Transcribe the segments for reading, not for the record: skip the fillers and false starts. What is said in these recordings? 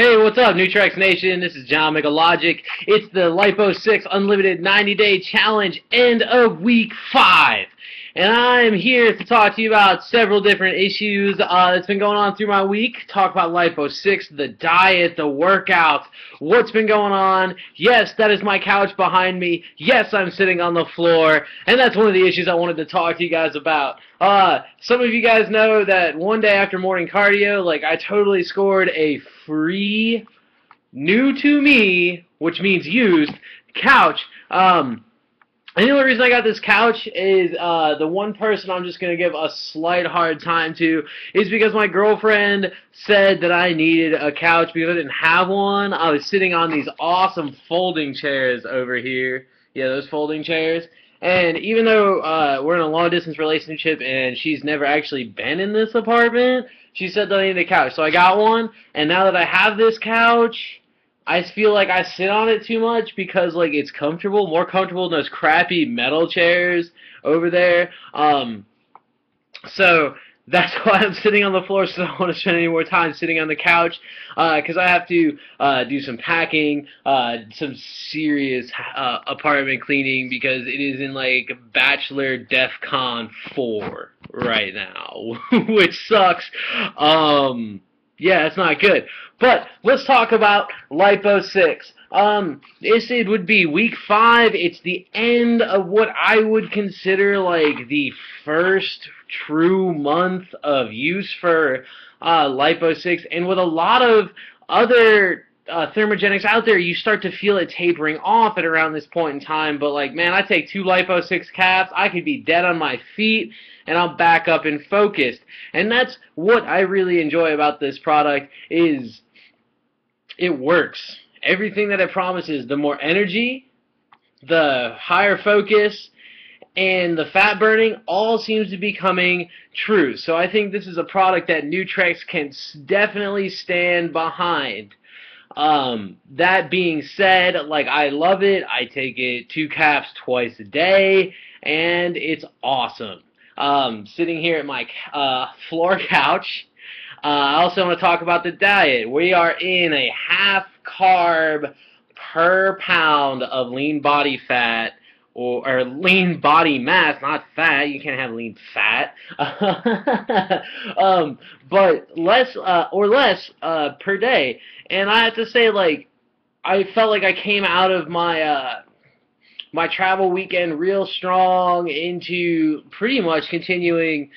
Hey, what's up, Nutrex Nation? This is John Megalogic. It's the Lipo-6 Unlimited 90-Day Challenge, end of week 5. And I'm here to talk to you about several different issues that's been going on through my week. Talk about Lipo-6, the diet, the workouts, what's been going on. Yes, that is my couch behind me. Yes, I'm sitting on the floor. And that's one of the issues I wanted to talk to you guys about. Some of you guys know that one day after morning cardio, I totally scored a free, new to me, which means used, couch. And the only reason I got this couch is the one person I'm just going to give a slight hard time to is because my girlfriend said that I needed a couch because I didn't have one. I was sitting on these awesome folding chairs over here. Yeah, those folding chairs. And even though we're in a long-distance relationship and she's never actually been in this apartment, she said that I needed a couch. So I got one, and now that I have this couch, I feel like I sit on it too much because it's comfortable, more comfortable than those crappy metal chairs over there. So that's why I'm sitting on the floor, so I don't want to spend any more time sitting on the couch because I have to do some packing, some serious apartment cleaning because it is in Bachelor DEFCON 4 right now, which sucks. Yeah, it's not good. But let's talk about Lipo-6. It would be week 5. It's the end of what I would consider the first true month of use for Lipo-6. And with a lot of other thermogenics out there, you start to feel it tapering off at around this point in time. But man, I take 2 Lipo-6 caps, I could be dead on my feet, and I'm back up and focused. And that's what I really enjoy about this product is it works. Everything that it promises, the more energy, the higher focus, and the fat burning all seems to be coming true. So I think this is a product that Nutrex can definitely stand behind. That being said, I love it. I take it 2 caps twice a day, and it's awesome. Sitting here at my floor couch, I also want to talk about the diet. We are in a half carb per pound of lean body fat, or lean body mass, not fat. You can't have lean fat. But less per day. And I have to say, I felt like I came out of my my travel weekend real strong into pretty much continuing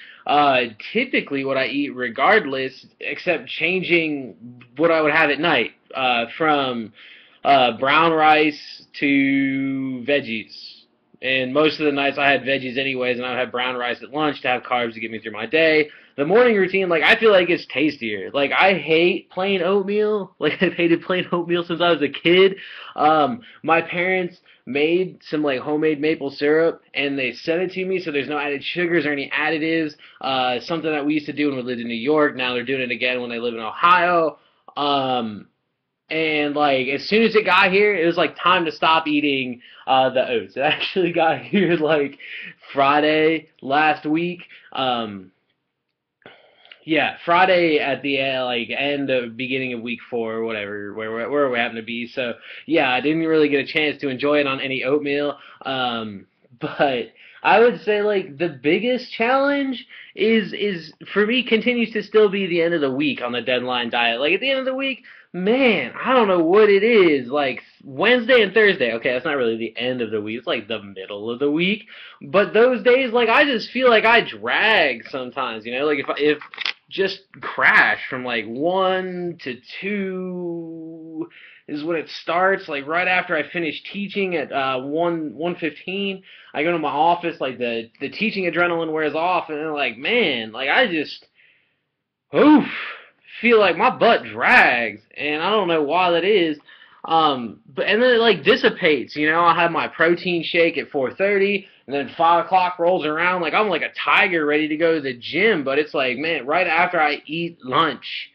typically what I eat regardless, except changing what I would have at night from brown rice to veggies. And most of the nights I had veggies anyways, and I would have brown rice at lunch to have carbs to get me through my day. The morning routine, I feel like it's tastier. I hate plain oatmeal. I've hated plain oatmeal since I was a kid. My parents made some homemade maple syrup, and they sent it to me, so there's no added sugars or any additives. Something that we used to do when we lived in New York. Now they're doing it again when they live in Ohio. And as soon as it got here, it was time to stop eating the oats. It actually got here Friday last week. Yeah, Friday at the end of beginning of week 4 or whatever, where we happen to be. So yeah, I didn't really get a chance to enjoy it on any oatmeal. But I would say the biggest challenge is for me continues to still be the end of the week on the deadline diet. At the end of the week, man, I don't know what it is. Wednesday and Thursday, okay, that's not really the end of the week. It's the middle of the week. But those days, I just feel like I drag sometimes, if just crash from 1 to 2 is when it starts. Right after I finish teaching at 1:15, I go to my office. The teaching adrenaline wears off, and then man, I just oof, feel like my butt drags, and I don't know why that is. And then it dissipates. I have my protein shake at 4:30. And then 5 o'clock rolls around, I'm like a tiger ready to go to the gym, but it's man, right after I eat lunch,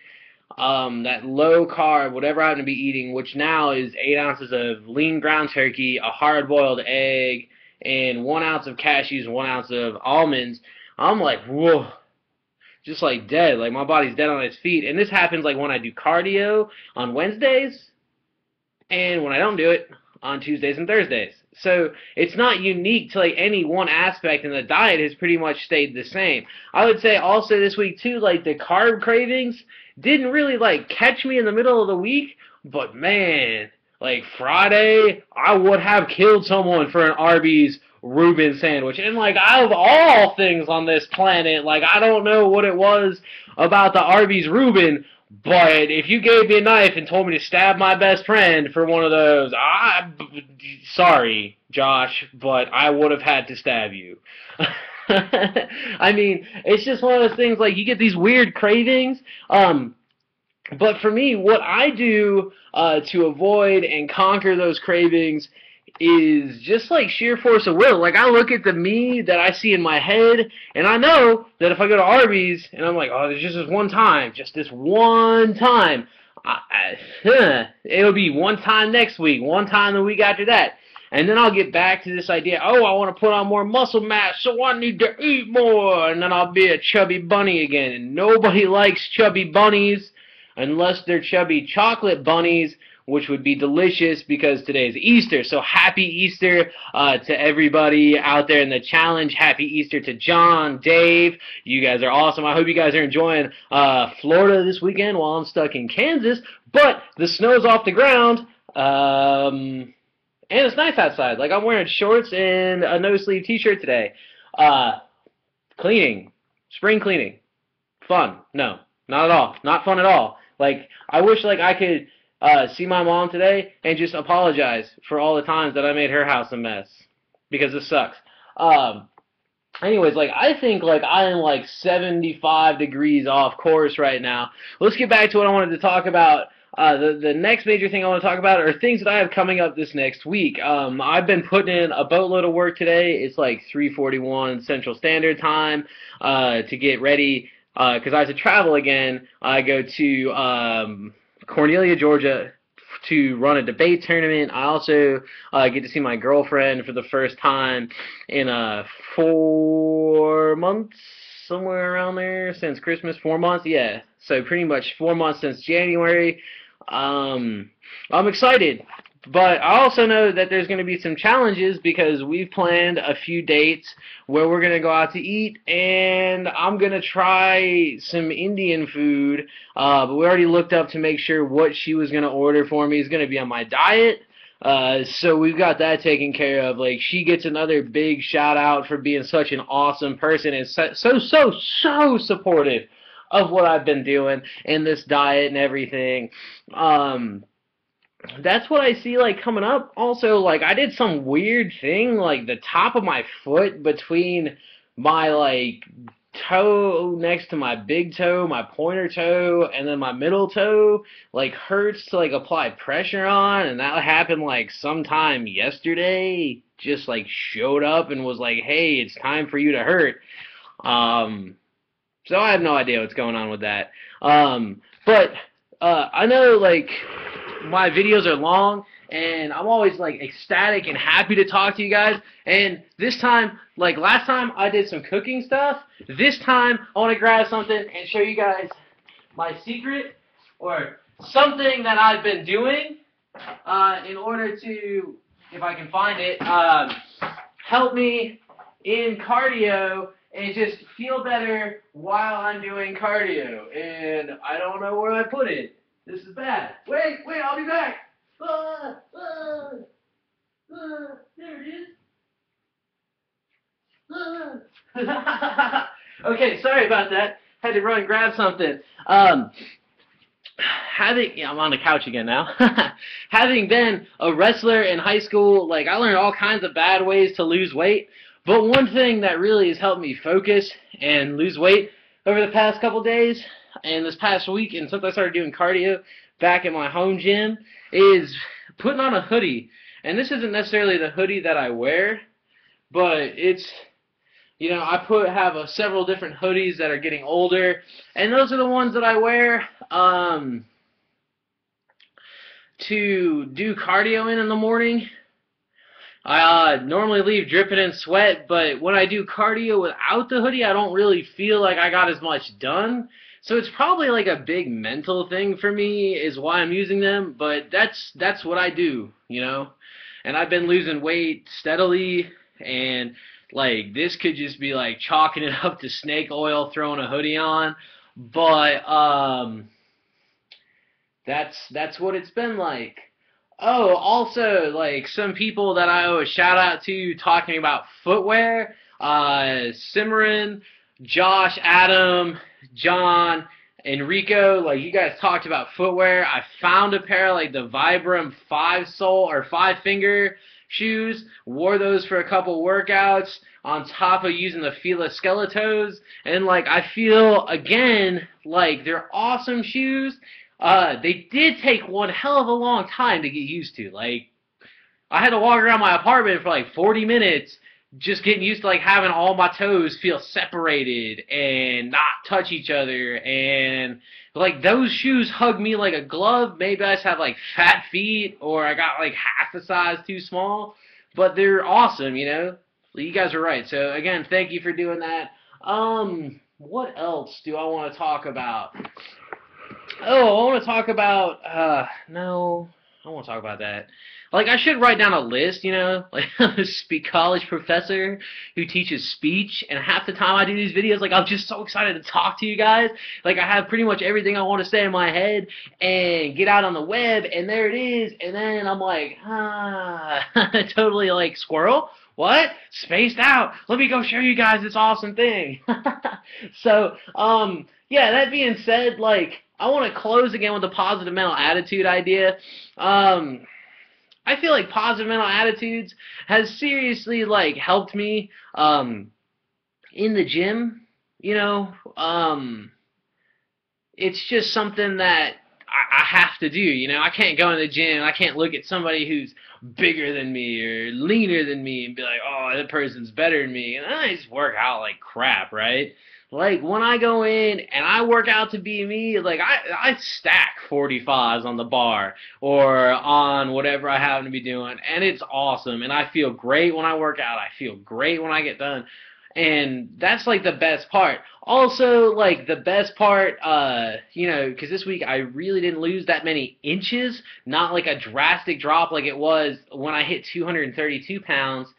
that low carb, whatever I happen to be eating, which now is 8 ounces of lean ground turkey, a hard-boiled egg, and 1 ounce of cashews and 1 ounce of almonds, I'm like, whoa, just like dead. Like my body's dead on its feet. And this happens like when I do cardio on Wednesdays and when I don't do it on Tuesdays and Thursdays. So it's not unique to like any one aspect, and the diet has pretty much stayed the same. I would say also this week too, like the carb cravings didn't really like catch me in the middle of the week, but man, like Friday, I would have killed someone for an Arby's Reuben sandwich. And like out of all things on this planet, like I don't know what it was about the Arby's Reuben, but if you gave me a knife and told me to stab my best friend for one of those, sorry, Josh, but I would have had to stab you. I mean, it's just one of those things, like, you get these weird cravings, but for me, what I do to avoid and conquer those cravings is just like sheer force of will. Like I look at the me that I see in my head, and I know that if I go to Arby's and I'm like, oh, there's just this one time, it'll be one time next week, one time the week after that. And then I'll get back to this idea, oh, I want to put on more muscle mass, so I need to eat more, and then I'll be a chubby bunny again. And nobody likes chubby bunnies unless they're chubby chocolate bunnies, which would be delicious because today is Easter. So happy Easter to everybody out there in the challenge. Happy Easter to John, Dave. You guys are awesome. I hope you guys are enjoying Florida this weekend while I'm stuck in Kansas. But the snow's off the ground, and it's nice outside. Like I'm wearing shorts and a no-sleeve t-shirt today. Cleaning. Spring cleaning. Fun. No, not at all. Not fun at all. Like, I wish like I could see my mom today and just apologize for all the times that I made her house a mess, because this sucks. Anyways, like I think like I am like 75 degrees off course right now. Let's get back to what I wanted to talk about. The next major thing I want to talk about are things that I have coming up this next week. I've been putting in a boatload of work today. It's like 3:41 Central Standard Time to get ready because I have to travel again. I go to Cornelia, Georgia to run a debate tournament. I also get to see my girlfriend for the first time in 4 months, somewhere around there, since Christmas. 4 months, yeah. So pretty much 4 months since January. I'm excited. But I also know that there's going to be some challenges because we've planned a few dates where we're going to go out to eat, and I'm going to try some Indian food. But we already looked up to make sure what she was going to order for me is going to be on my diet. So we've got that taken care of. Like, she gets another big shout out for being such an awesome person and so supportive of what I've been doing in this diet and everything. That's what I see like coming up. Also, like I did some weird thing, like the top of my foot between my like toe next to my big toe, my pointer toe, and then my middle toe, like hurts to like apply pressure on, and that happened like sometime yesterday. Just like showed up and was like, hey, it's time for you to hurt. So I have no idea what's going on with that. But I know like my videos are long, and I'm always like ecstatic and happy to talk to you guys. And this time, like last time I did some cooking stuff, this time I want to grab something and show you guys my secret, or something that I've been doing in order to, if I can find it, help me in cardio and just feel better while I'm doing cardio. And I don't know where I put it. This is bad. Wait, I'll be back. There it is. Okay, sorry about that. Had to run and grab something. I'm on the couch again now. Having been a wrestler in high school, like I learned all kinds of bad ways to lose weight. But one thing that really has helped me focus and lose weight over the past couple days and this past week, and since I started doing cardio back at my home gym, is putting on a hoodie. And this isn't necessarily the hoodie that I wear, but it's, you know, I have several different hoodies that are getting older, and those are the ones that I wear to do cardio in the morning. I normally leave dripping in sweat, but when I do cardio without the hoodie, I don't really feel like I got as much done. So it's probably like a big mental thing for me is why I'm using them, but that's what I do, you know? And I've been losing weight steadily, and like this could just be like chalking it up to snake oil, throwing a hoodie on, but that's what it's been like. Oh, also, like, some people that I owe a shout out to talking about footwear, Simran, Josh, Adam, John, Enrico, like, you guys talked about footwear. I found a pair of, like, the Vibram 5-sole or 5-finger shoes, wore those for a couple workouts on top of using the Fila Skeletos, and, like, I feel, again, like, they're awesome shoes. They did take one hell of a long time to get used to. Like, I had to walk around my apartment for like 40 minutes just getting used to like having all my toes feel separated and not touch each other. And like those shoes hug me like a glove. Maybe I just have like fat feet or I got like half the size too small. But they're awesome, you know. You guys are right. So again, thank you for doing that. What else do I want to talk about? Oh, I want to talk about, no, I don't want to talk about that. Like, I should write down a list, you know, like, I'm a college professor who teaches speech, and half the time I do these videos, like, I'm just so excited to talk to you guys. Like, I have pretty much everything I want to say in my head, and get out on the web, and there it is, and then I'm like, totally, like, squirrel? What? Spaced out. Let me go show you guys this awesome thing. So, yeah, that being said, like, I want to close again with the positive mental attitude idea. I feel like positive mental attitudes has seriously, like, helped me, in the gym, you know. It's just something that I have to do, you know. I can't go in the gym, I can't look at somebody who's bigger than me or leaner than me and be like, oh, that person's better than me, and then I just work out like crap, right? Like, when I go in and I work out to be me, like, I stack 45s on the bar or on whatever I happen to be doing, and it's awesome, and I feel great when I work out. I feel great when I get done, and that's, like, the best part. Also, like, the best part, you know, because this week I really didn't lose that many inches, not like a drastic drop like it was when I hit 232 pounds.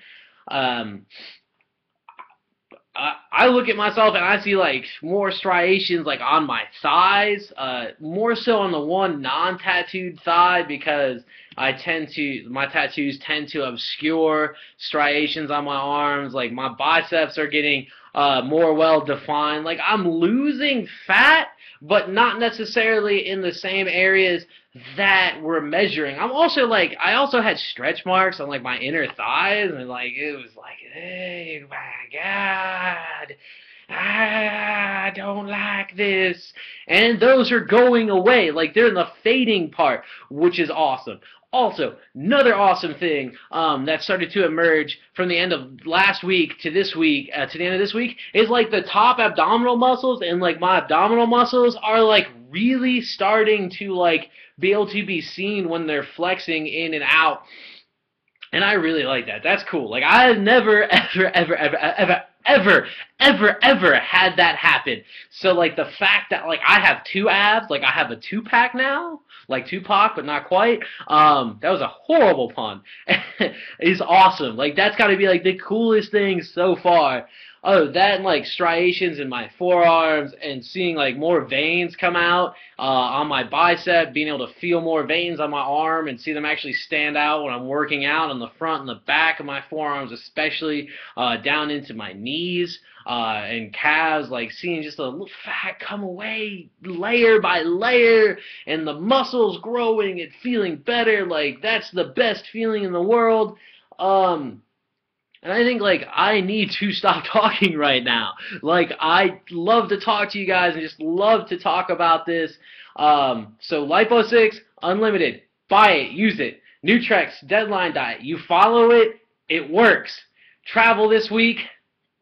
I look at myself and I see like more striations like on my thighs, more so on the one non-tattooed thigh because my tattoos tend to obscure striations on my arms. Like my biceps are getting more well defined. Like I'm losing fat, but not necessarily in the same areas that we're measuring. I also had stretch marks on like my inner thighs, and like it was like, hey, my God, I don't like this. And those are going away. Like they're in the fading part, which is awesome. Also, another awesome thing that started to emerge from the end of last week to this week, to the end of this week, is like the top abdominal muscles, and like my abdominal muscles are like really starting to like be able to be seen when they're flexing in and out. And I really like that. That's cool. Like I've never, ever had that happen. So like the fact that like I have two abs, like I have a two-pack now, like Tupac, but not quite. That was a horrible pun. Is awesome. Like that's got to be like the coolest thing so far. Oh, that and like striations in my forearms and seeing like more veins come out on my bicep, being able to feel more veins on my arm and see them actually stand out when I'm working out on the front and the back of my forearms, especially down into my knees and calves, like seeing just a little fat come away layer by layer and the muscles growing and feeling better. Like that's the best feeling in the world. And I think, like, I need to stop talking right now. Like, I love to talk to you guys and just love to talk about this. So, Lipo-6, unlimited. Buy it. Use it. Nutrex, Deadline Diet. You follow it, it works. Travel this week,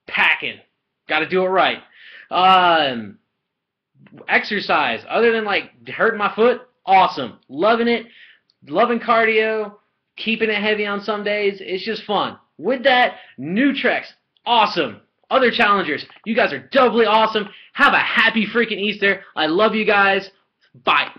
packing. Got to do it right. Exercise. Other than, like, hurting my foot, awesome. Loving it. Loving cardio. keeping it heavy on some days. It's just fun. With that, new treks, awesome. Other challengers, you guys are doubly awesome. Have a happy freaking Easter. I love you guys. Bye.